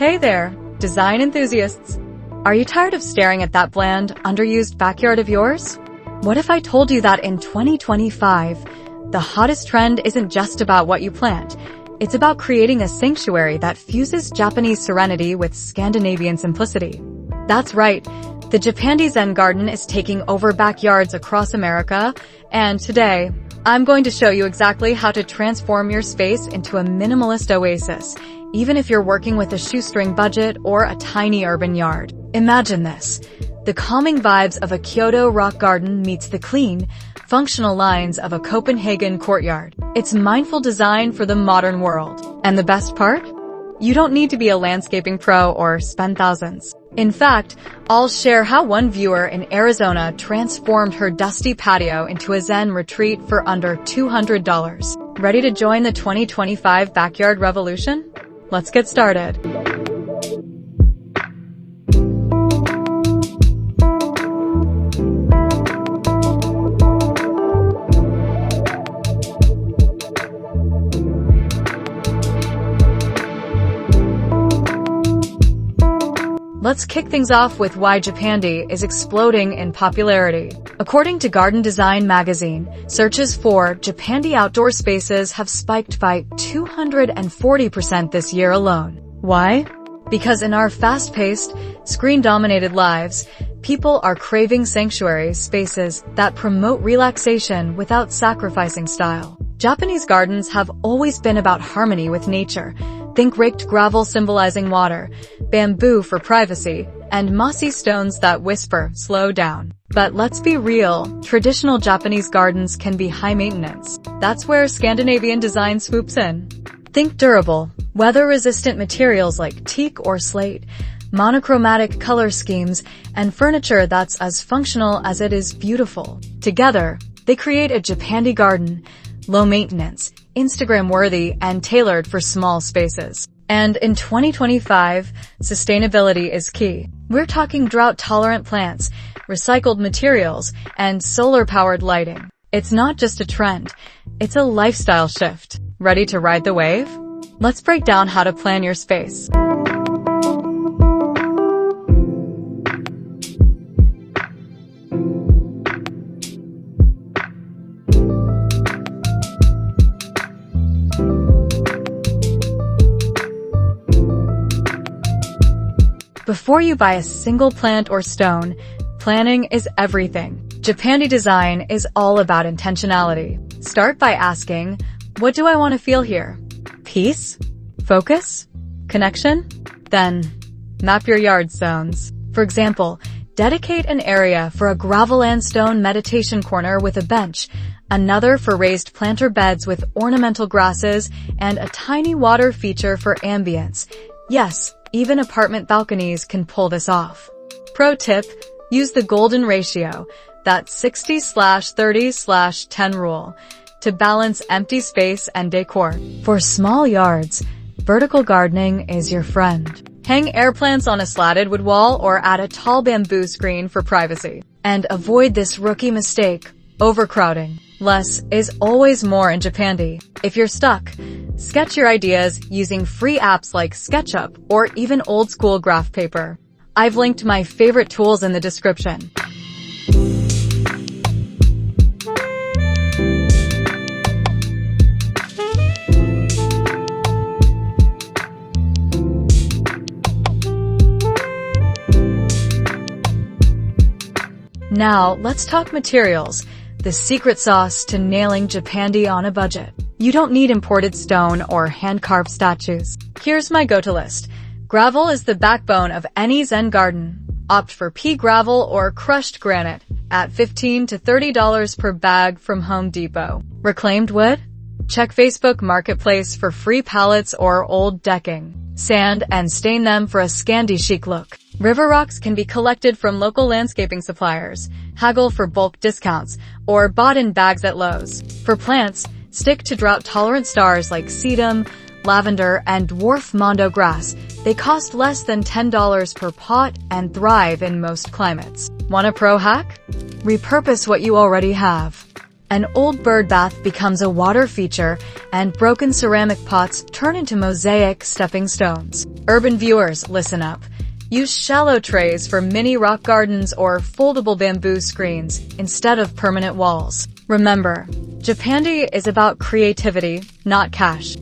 Hey there, design enthusiasts. Are you tired of staring at that bland, underused backyard of yours? What if I told you that in 2025, the hottest trend isn't just about what you plant, it's about creating a sanctuary that fuses Japanese serenity with Scandinavian simplicity. That's right, the Japandi Zen garden is taking over backyards across America, and today, I'm going to show you exactly how to transform your space into a minimalist oasis, even if you're working with a shoestring budget or a tiny urban yard. Imagine this. The calming vibes of a Kyoto rock garden meets the clean, functional lines of a Copenhagen courtyard. It's mindful design for the modern world. And the best part? You don't need to be a landscaping pro or spend thousands. In fact, I'll share how one viewer in Arizona transformed her dusty patio into a Zen retreat for under $200. Ready to join the 2025 backyard revolution? Let's get started. Let's kick things off with why Japandi is exploding in popularity. According to Garden Design magazine, searches for Japandi outdoor spaces have spiked by 240% this year alone. Why? Because in our fast-paced, screen-dominated lives, people are craving sanctuary spaces that promote relaxation without sacrificing style. Japanese gardens have always been about harmony with nature. Think raked gravel symbolizing water, bamboo for privacy, and mossy stones that whisper, slow down. But let's be real, traditional Japanese gardens can be high maintenance. That's where Scandinavian design swoops in. Think durable, weather-resistant materials like teak or slate, monochromatic color schemes, and furniture that's as functional as it is beautiful. Together, they create a Japandi garden, low maintenance, Instagram-worthy, and tailored for small spaces. And in 2025, sustainability is key. We're talking drought-tolerant plants, recycled materials, and solar-powered lighting. It's not just a trend, it's a lifestyle shift. Ready to ride the wave? Let's break down how to plan your space. Before you buy a single plant or stone, planning is everything. Japandi design is all about intentionality. Start by asking, what do I want to feel here? Peace? Focus? Connection? Then, map your yard zones. For example, dedicate an area for a gravel and stone meditation corner with a bench, another for raised planter beds with ornamental grasses, and a tiny water feature for ambience. Yes, even apartment balconies can pull this off. Pro tip, use the golden ratio, that 60/30/10 rule, to balance empty space and decor. For small yards, vertical gardening is your friend. Hang air plants on a slatted wood wall or add a tall bamboo screen for privacy. And avoid this rookie mistake, overcrowding. Less is always more in Japandi. If you're stuck, sketch your ideas using free apps like SketchUp or even old-school graph paper. I've linked my favorite tools in the description. Now, let's talk materials. The secret sauce to nailing Japandi on a budget. You don't need imported stone or hand-carved statues. Here's my go-to list. Gravel is the backbone of any Zen garden. Opt for pea gravel or crushed granite at $15 to $30 per bag from Home Depot. Reclaimed wood? Check Facebook Marketplace for free pallets or old decking. Sand and stain them for a Scandi chic look. River rocks can be collected from local landscaping suppliers, haggle for bulk discounts, or bought in bags at Lowe's. For plants, stick to drought-tolerant stars like sedum, lavender, and dwarf mondo grass. They cost less than $10 per pot and thrive in most climates. Want a pro hack? Repurpose what you already have. An old bird bath becomes a water feature, and broken ceramic pots turn into mosaic stepping stones. Urban viewers, listen up. Use shallow trays for mini rock gardens or foldable bamboo screens instead of permanent walls. Remember, Japandi is about creativity, not cash.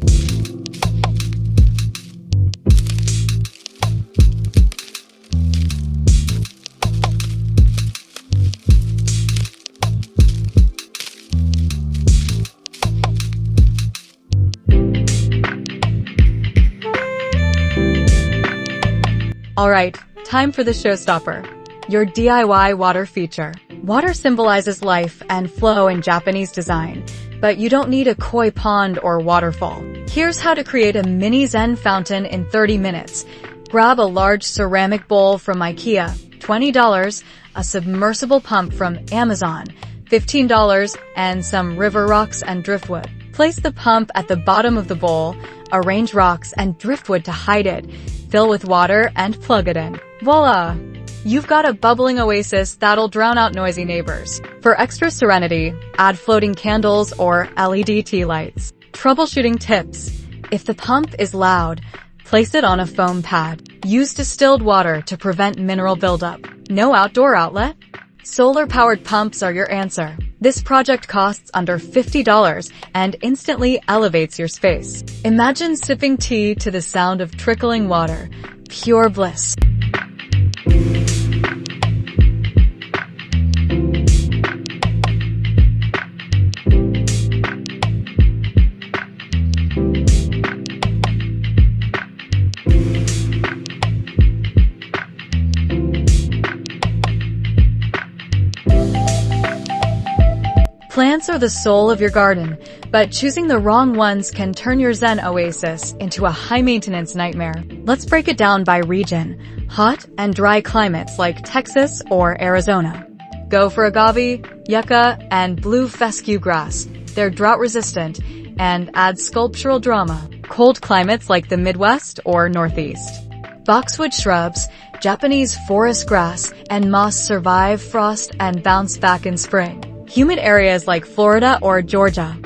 Alright, time for the showstopper. Your DIY water feature. Water symbolizes life and flow in Japanese design, but you don't need a koi pond or waterfall. Here's how to create a mini Zen fountain in 30 minutes. Grab a large ceramic bowl from IKEA, $20, a submersible pump from Amazon, $15, and some river rocks and driftwood. Place the pump at the bottom of the bowl, arrange rocks and driftwood to hide it, fill with water and plug it in. Voila! You've got a bubbling oasis that'll drown out noisy neighbors. For extra serenity, add floating candles or LED tea lights. Troubleshooting tips. If the pump is loud, place it on a foam pad. Use distilled water to prevent mineral buildup. No outdoor outlet? Solar-powered pumps are your answer. This project costs under $50 and instantly elevates your space. Imagine sipping tea to the sound of trickling water. Pure bliss. Plants are the soul of your garden, but choosing the wrong ones can turn your Zen oasis into a high-maintenance nightmare. Let's break it down by region. Hot and dry climates like Texas or Arizona. Go for agave, yucca, and blue fescue grass. They're drought-resistant and add sculptural drama. Cold climates like the Midwest or Northeast. Boxwood shrubs, Japanese forest grass, and moss survive frost and bounce back in spring. Humid areas like Florida or Georgia.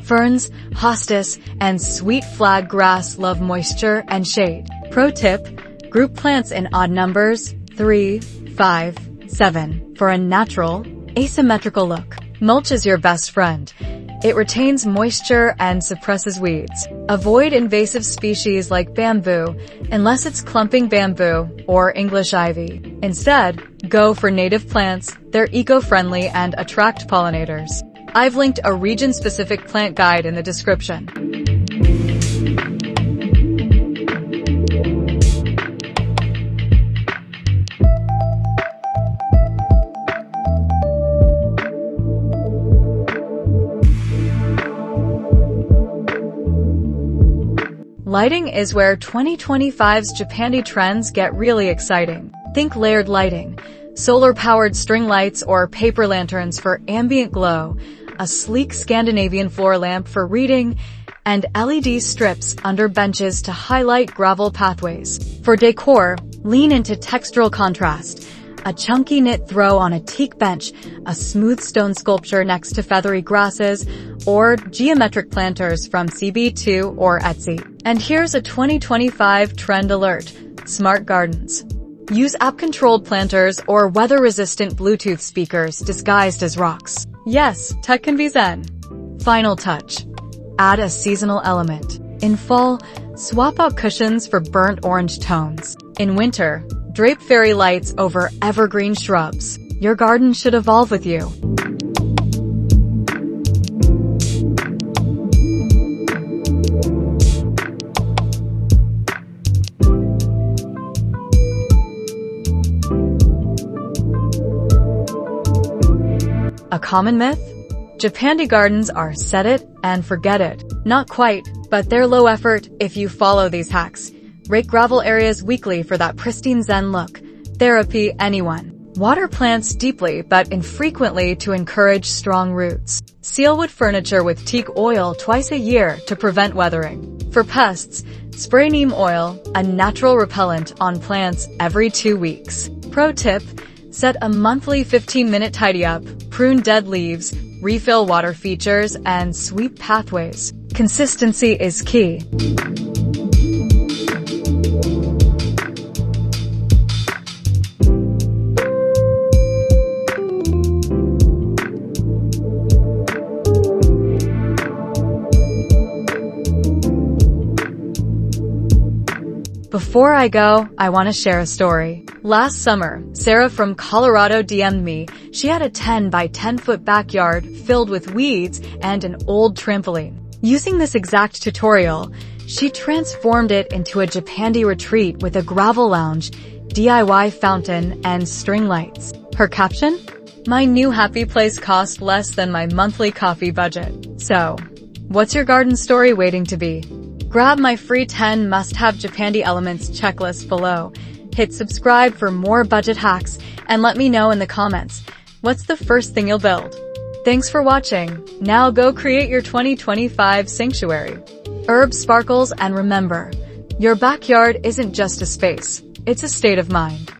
Ferns, hostas, and sweet flag grass love moisture and shade. Pro tip, group plants in odd numbers, 3, 5, 7, for a natural, asymmetrical look. Mulch is your best friend. It retains moisture and suppresses weeds. Avoid invasive species like bamboo, unless it's clumping bamboo or English ivy. Instead, go for native plants. They're eco-friendly and attract pollinators. I've linked a region-specific plant guide in the description. Lighting is where 2025's Japandi trends get really exciting. Think layered lighting, solar-powered string lights or paper lanterns for ambient glow, a sleek Scandinavian floor lamp for reading, and LED strips under benches to highlight gravel pathways. For decor, lean into textural contrast. A chunky knit throw on a teak bench, a smooth stone sculpture next to feathery grasses, or geometric planters from CB2 or Etsy. And here's a 2025 trend alert: smart gardens. Use app-controlled planters or weather-resistant Bluetooth speakers disguised as rocks. Yes, tech can be Zen. Final touch. Add a seasonal element. In fall, swap out cushions for burnt orange tones. In winter, drape fairy lights over evergreen shrubs. Your garden should evolve with you. A common myth? Japandi gardens are set it and forget it. Not quite, but they're low effort if you follow these hacks. Rake gravel areas weekly for that pristine Zen look. Therapy anyone. Water plants deeply but infrequently to encourage strong roots. Seal wood furniture with teak oil twice a year to prevent weathering. For pests, spray neem oil, a natural repellent, on plants every 2 weeks. Pro tip, set a monthly 15-minute tidy up, prune dead leaves, refill water features, and sweep pathways. Consistency is key. Before I go, I want to share a story. Last summer, Sarah from Colorado DM'd me. She had a 10 by 10 foot backyard filled with weeds and an old trampoline. Using this exact tutorial, she transformed it into a Japandi retreat with a gravel lounge, DIY fountain, and string lights. Her caption? "My new happy place cost less than my monthly coffee budget." So, what's your garden story waiting to be? Grab my free 10 must-have Japandi elements checklist below. Hit subscribe for more budget hacks, and let me know in the comments, what's the first thing you'll build? Thanks for watching. Now go create your 2025 sanctuary. Herbs sparkles, and remember, your backyard isn't just a space, it's a state of mind.